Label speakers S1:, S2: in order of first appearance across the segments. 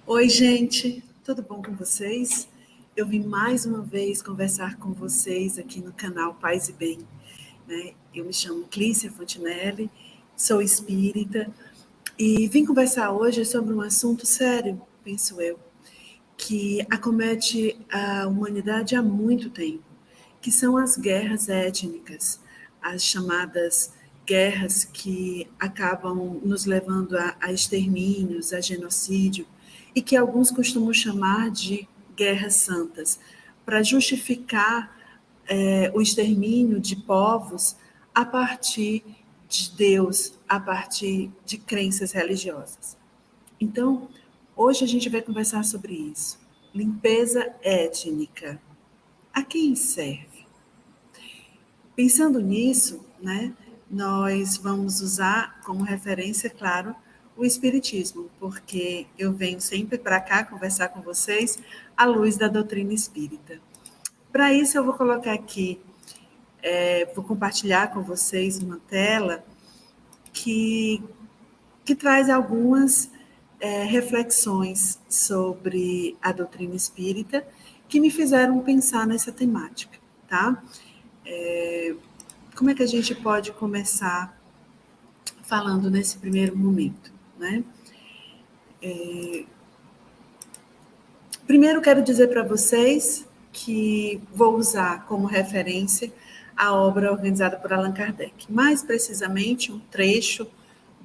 S1: Oi, gente, tudo bom com vocês? Eu vim mais uma vez conversar com vocês aqui no canal Paz e Bem, né? Eu me chamo Clícia Fontinelli, sou espírita e vim conversar hoje sobre um assunto sério, penso eu, que acomete a humanidade há muito tempo, que são as guerras étnicas, as chamadas guerras que acabam nos levando a extermínios, a genocídio, e que alguns costumam chamar de guerras santas, para justificar o extermínio de povos a partir de Deus, a partir de crenças religiosas. Então, hoje a gente vai conversar sobre isso. Limpeza étnica. A quem serve? Pensando nisso, né, nós vamos usar como referência, claro, o Espiritismo, porque eu venho sempre para cá conversar com vocês à luz da doutrina espírita. Para isso, eu vou colocar aqui, vou compartilhar com vocês uma tela que traz algumas reflexões sobre a doutrina espírita que me fizeram pensar nessa temática, tá? Como é que a gente pode começar falando nesse primeiro momento, né? Primeiro, quero dizer para vocês que vou usar como referência a obra organizada por Allan Kardec, mais precisamente um trecho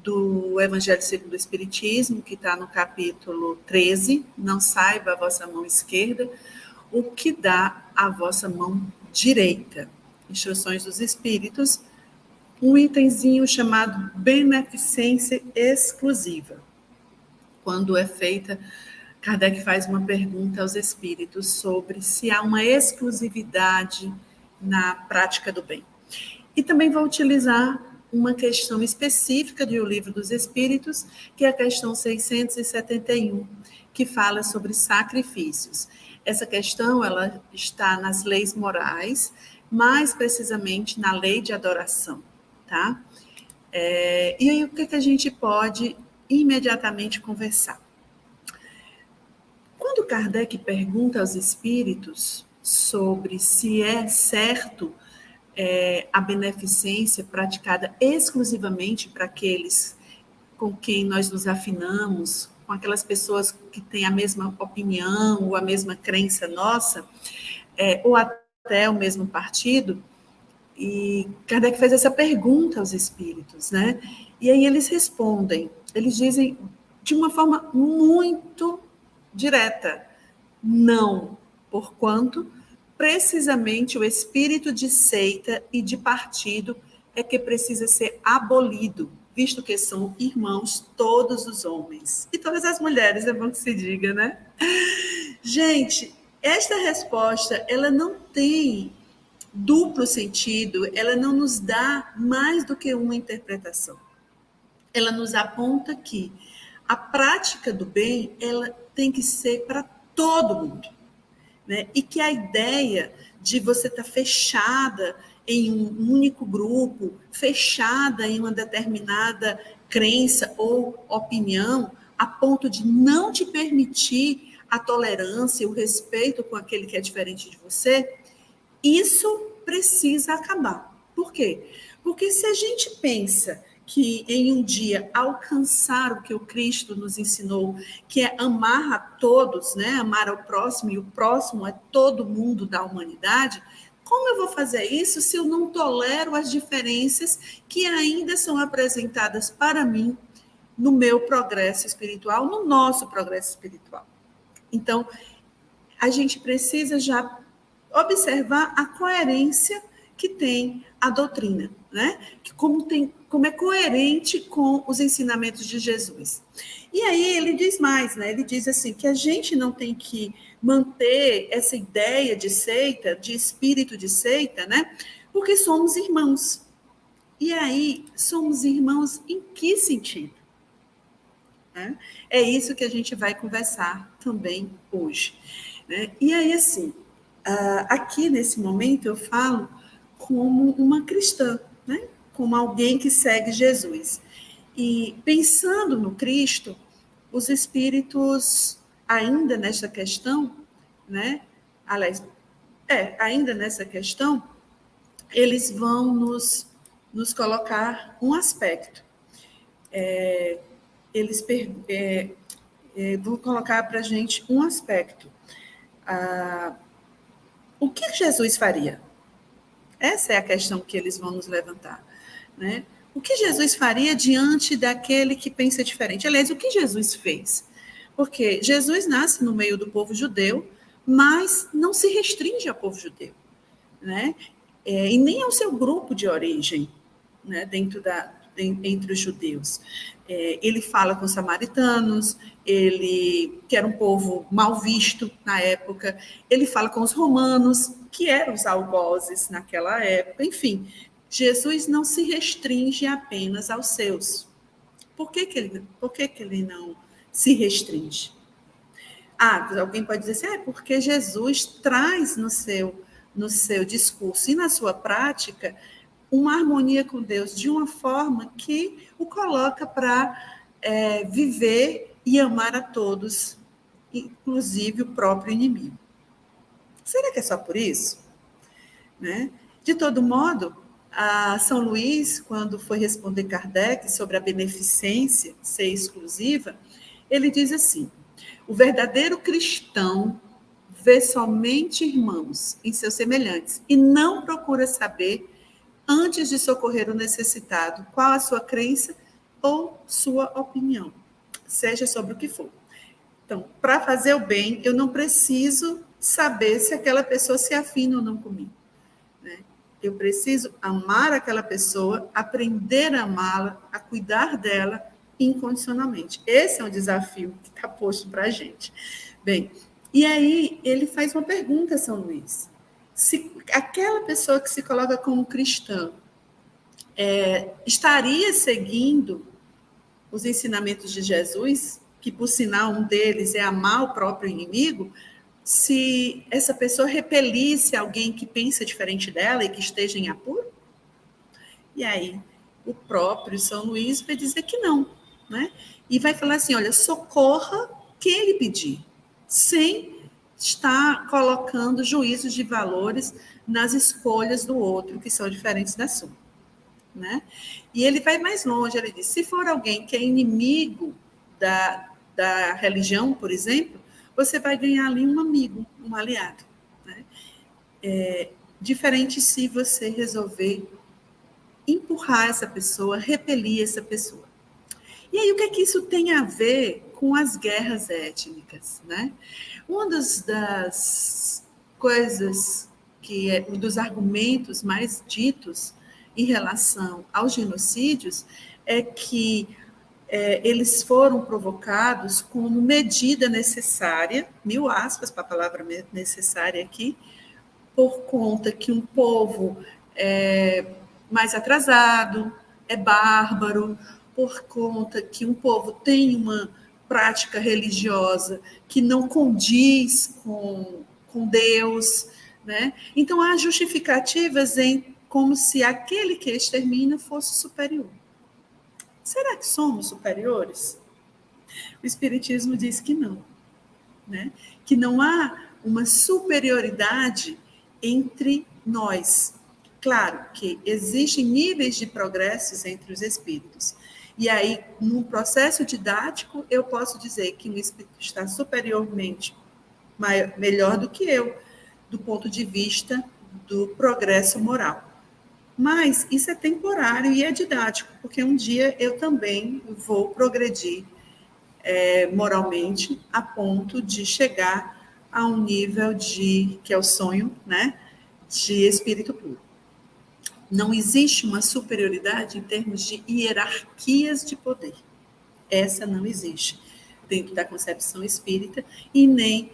S1: do Evangelho segundo o Espiritismo, que está no capítulo 13, não saiba a vossa mão esquerda, o que dá a vossa mão direita. Instruções dos Espíritos, um itemzinho chamado beneficência exclusiva. Quando é feita, Kardec faz uma pergunta aos espíritos sobre se há uma exclusividade na prática do bem. E também vou utilizar uma questão específica do Livro dos Espíritos, que é a questão 671, que fala sobre sacrifícios. Essa questão ela está nas leis morais, mais precisamente na lei de adoração, tá? E aí o que a gente pode imediatamente conversar? Quando Kardec pergunta aos espíritos sobre se é certo a beneficência praticada exclusivamente para aqueles com quem nós nos afinamos, com aquelas pessoas que têm a mesma opinião ou a mesma crença nossa, ou até o mesmo partido, e Kardec fez essa pergunta aos espíritos, né? E aí eles respondem, eles dizem de uma forma muito direta, não, porquanto precisamente o espírito de seita e de partido é que precisa ser abolido, visto que são irmãos todos os homens. E todas as mulheres, é bom que se diga, né? Gente, esta resposta, ela não tem duplo sentido, ela não nos dá mais do que uma interpretação. Ela nos aponta que a prática do bem, ela tem que ser para todo mundo. Né? E que a ideia de você estar fechada em um único grupo, fechada em uma determinada crença ou opinião, a ponto de não te permitir a tolerância, o respeito com aquele que é diferente de você, isso precisa acabar. Por quê? Porque se a gente pensa que em um dia alcançar o que o Cristo nos ensinou, que é amar a todos, né? Amar ao próximo, e o próximo é todo mundo da humanidade, como eu vou fazer isso se eu não tolero as diferenças que ainda são apresentadas para mim no meu progresso espiritual, no nosso progresso espiritual? Então, a gente precisa já observar a coerência que tem a doutrina, né? Como é coerente com os ensinamentos de Jesus. E aí ele diz mais, né? Ele diz assim, que a gente não tem que manter essa ideia de seita, de espírito de seita, né? Porque somos irmãos. E aí, somos irmãos em que sentido? Né? É isso que a gente vai conversar também hoje. Né? E aí, assim, aqui nesse momento eu falo como uma cristã, né? Como alguém que segue Jesus. E pensando no Cristo, os espíritos ainda nessa questão, né? Aliás, ainda nessa questão, eles vão nos colocar um aspecto. Eles vão colocar para a gente um aspecto. O que Jesus faria? Essa é a questão que eles vão nos levantar, né? O que Jesus faria diante daquele que pensa diferente? Aliás, o que Jesus fez? Porque Jesus nasce no meio do povo judeu, mas não se restringe ao povo judeu, né? E nem ao seu grupo de origem, né? Entre os judeus. Ele fala com os samaritanos, que era um povo mal visto na época, ele fala com os romanos, que eram os algozes naquela época, enfim, Jesus não se restringe apenas aos seus. Por que ele não se restringe? Alguém pode dizer assim, porque Jesus traz no seu discurso e na sua prática uma harmonia com Deus de uma forma que o coloca para viver e amar a todos, inclusive o próprio inimigo. Será que é só por isso? Né? De todo modo, São Luís, quando foi responder Kardec sobre a beneficência ser exclusiva, ele diz assim: o verdadeiro cristão vê somente irmãos em seus semelhantes e não procura saber, antes de socorrer o necessitado, qual a sua crença ou sua opinião, seja sobre o que for. Então, para fazer o bem, eu não preciso saber se aquela pessoa se afina ou não comigo. Né? Eu preciso amar aquela pessoa, aprender a amá-la, a cuidar dela incondicionalmente. Esse é um desafio que está posto para a gente. Bem, e aí ele faz uma pergunta a São Luís. Se aquela pessoa que se coloca como cristã estaria seguindo os ensinamentos de Jesus, que por sinal um deles é amar o próprio inimigo, se essa pessoa repelisse alguém que pensa diferente dela e que esteja em apuro? E aí o próprio São Luís vai dizer que não, né? E vai falar assim, olha, socorra quem ele pedir, sem estar colocando juízos de valores nas escolhas do outro, que são diferentes da sua. Né? E ele vai mais longe, ele diz, se for alguém que é inimigo da religião, por exemplo, você vai ganhar ali um amigo, um aliado. Né? Diferente se você resolver empurrar essa pessoa, repelir essa pessoa. E aí, o que é que isso tem a ver com as guerras étnicas? Né? Uma das coisas dos argumentos mais ditos em relação aos genocídios é que eles foram provocados como medida necessária, mil aspas para a palavra necessária aqui, por conta que um povo é mais atrasado, é bárbaro, por conta que um povo tem uma prática religiosa que não condiz com Deus, né? Então, há justificativas como se aquele que extermina fosse superior. Será que somos superiores? O Espiritismo diz que não, né? Que não há uma superioridade entre nós. Claro que existem níveis de progressos entre os espíritos. E aí, no processo didático, eu posso dizer que um espírito está superiormente melhor do que eu, do ponto de vista do progresso moral. Mas isso é temporário e é didático, porque um dia eu também vou progredir moralmente a ponto de chegar a um nível que é o sonho, né, de espírito puro. Não existe uma superioridade em termos de hierarquias de poder. Essa não existe dentro da concepção espírita e nem,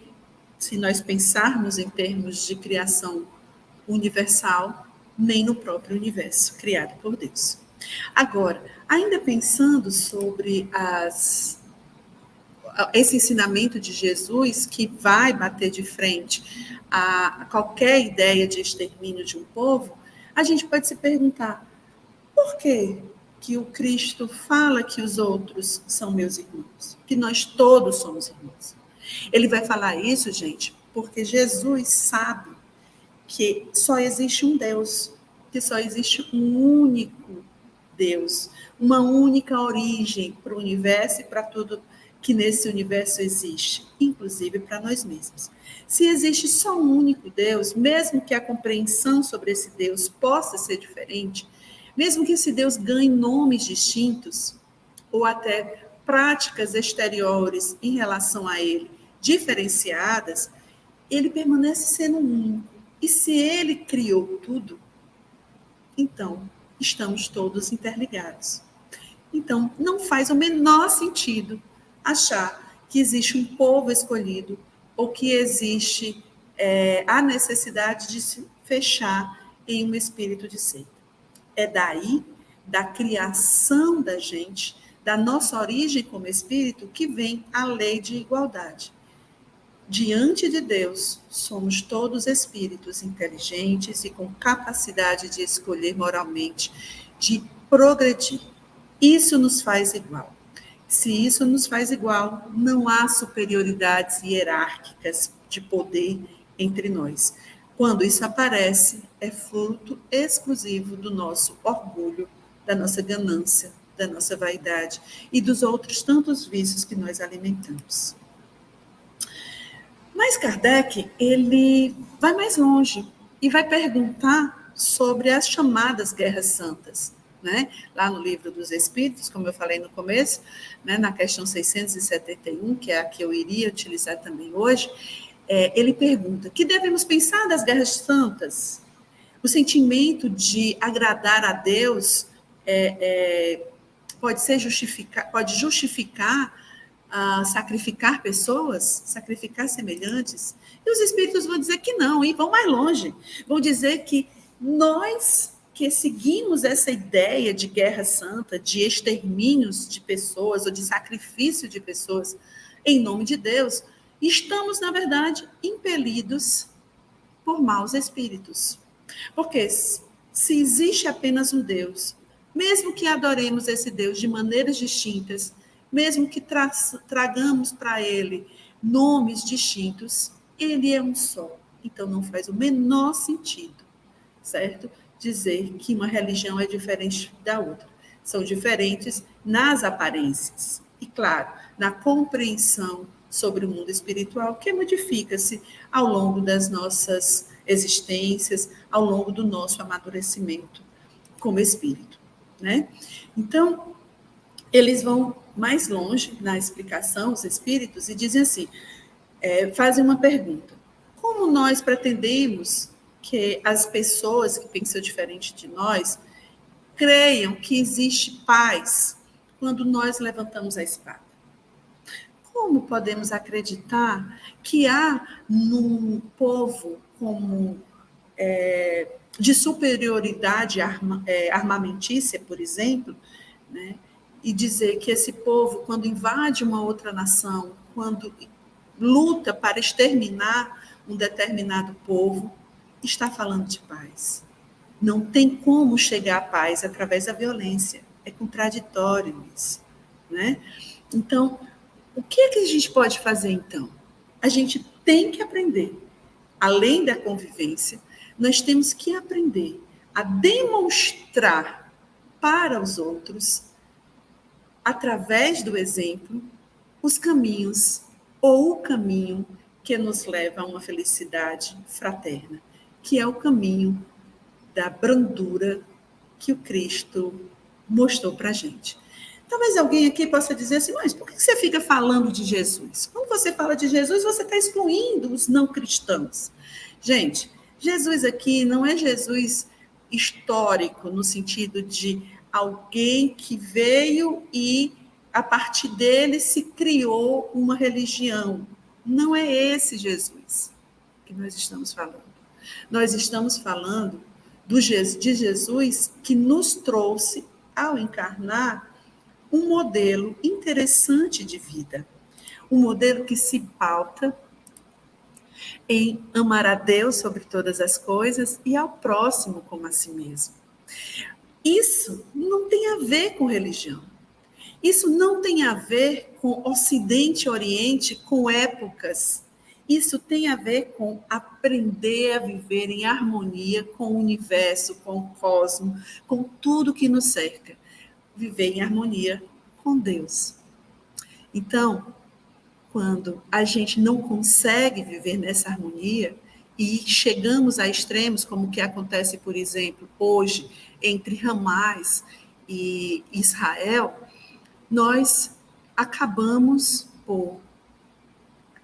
S1: se nós pensarmos em termos de criação universal, nem no próprio universo criado por Deus. Agora, ainda pensando sobre esse ensinamento de Jesus que vai bater de frente a qualquer ideia de extermínio de um povo, a gente pode se perguntar, por que o Cristo fala que os outros são meus irmãos? Que nós todos somos irmãos? Ele vai falar isso, gente, porque Jesus sabe que só existe um Deus, que só existe um único Deus, uma única origem para o universo e para tudo que nesse universo existe, inclusive para nós mesmos. Se existe só um único Deus, mesmo que a compreensão sobre esse Deus possa ser diferente, mesmo que esse Deus ganhe nomes distintos, ou até práticas exteriores em relação a ele diferenciadas, ele permanece sendo único. E se ele criou tudo, então estamos todos interligados. Então, não faz o menor sentido achar que existe um povo escolhido ou que existe a necessidade de se fechar em um espírito de seita. É daí, da criação da gente, da nossa origem como espírito, que vem a lei de igualdade. Diante de Deus, somos todos espíritos inteligentes e com capacidade de escolher moralmente, de progredir. Isso nos faz igual. Se isso nos faz igual, não há superioridades hierárquicas de poder entre nós. Quando isso aparece, é fruto exclusivo do nosso orgulho, da nossa ganância, da nossa vaidade e dos outros tantos vícios que nós alimentamos. Mas Kardec, ele vai mais longe e vai perguntar sobre as chamadas guerras santas. Né? Lá no Livro dos Espíritos, como eu falei no começo, né, na questão 671, que é a que eu iria utilizar também hoje, ele pergunta: que devemos pensar das guerras santas? O sentimento de agradar a Deus pode justificar sacrificar pessoas, sacrificar semelhantes? E os espíritos vão dizer que não, e vão mais longe. Vão dizer que nós que seguimos essa ideia de guerra santa, de extermínios de pessoas ou de sacrifício de pessoas em nome de Deus, estamos, na verdade, impelidos por maus espíritos. Porque se existe apenas um Deus, mesmo que adoremos esse Deus de maneiras distintas, mesmo que tragamos para ele nomes distintos, ele é um só. Então não faz o menor sentido, certo? Dizer que uma religião é diferente da outra. São diferentes nas aparências. E, claro, na compreensão sobre o mundo espiritual, que modifica-se ao longo das nossas existências, ao longo do nosso amadurecimento como espírito, né? Então, eles vão mais longe na explicação, os espíritos, e dizem assim, fazem uma pergunta: como nós pretendemos que as pessoas que pensam diferente de nós creiam que existe paz quando nós levantamos a espada? Como podemos acreditar que há num povo como de superioridade armamentícia, por exemplo, né, e dizer que esse povo, quando invade uma outra nação, quando luta para exterminar um determinado povo, está falando de paz? Não tem como chegar à paz através da violência. É contraditório isso, né? Então, o que é que a gente pode fazer, então? A gente tem que aprender, além da convivência, nós temos que aprender a demonstrar para os outros, através do exemplo, os caminhos ou o caminho que nos leva a uma felicidade fraterna, que é o caminho da brandura que o Cristo mostrou para a gente. Talvez alguém aqui possa dizer assim: mas por que você fica falando de Jesus? Quando você fala de Jesus, você está excluindo os não cristãos. Gente, Jesus aqui não é Jesus histórico, no sentido de alguém que veio e, a partir dele, se criou uma religião. Não é esse Jesus que nós estamos falando. Nós estamos falando de Jesus que nos trouxe, ao encarnar, um modelo interessante de vida. Um modelo que se pauta em amar a Deus sobre todas as coisas e ao próximo como a si mesmo. Isso não tem a ver com religião. Isso não tem a ver com Ocidente e Oriente, com épocas. Isso tem a ver com aprender a viver em harmonia com o universo, com o cosmos, com tudo que nos cerca. Viver em harmonia com Deus. Então, quando a gente não consegue viver nessa harmonia e chegamos a extremos, como o que acontece, por exemplo, hoje, entre Hamas e Israel, nós acabamos por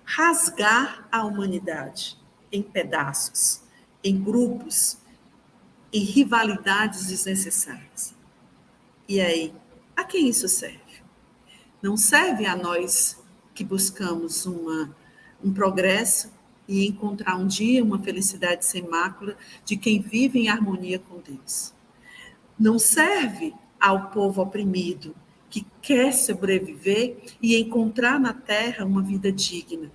S1: rasgar a humanidade em pedaços, em grupos, em rivalidades desnecessárias. E aí, a quem isso serve? Não serve a nós que buscamos um progresso e encontrar um dia uma felicidade sem mácula de quem vive em harmonia com Deus. Não serve ao povo oprimido que quer sobreviver e encontrar na terra uma vida digna,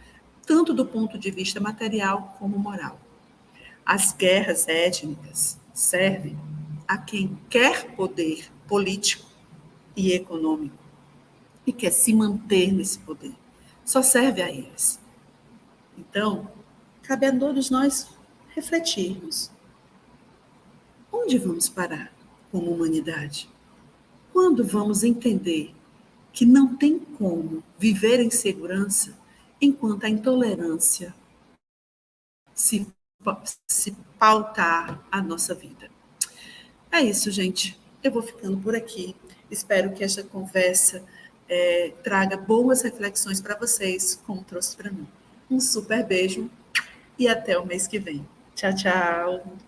S1: tanto do ponto de vista material como moral. As guerras étnicas servem a quem quer poder político e econômico e quer se manter nesse poder. Só serve a eles. Então, cabe a todos nós refletirmos. Onde vamos parar como humanidade? Quando vamos entender que não tem como viver em segurança enquanto a intolerância se, se pautar a nossa vida? É isso, gente. Eu vou ficando por aqui. Espero que esta conversa traga boas reflexões para vocês, como trouxe para mim. Um super beijo e até o mês que vem. Tchau, tchau.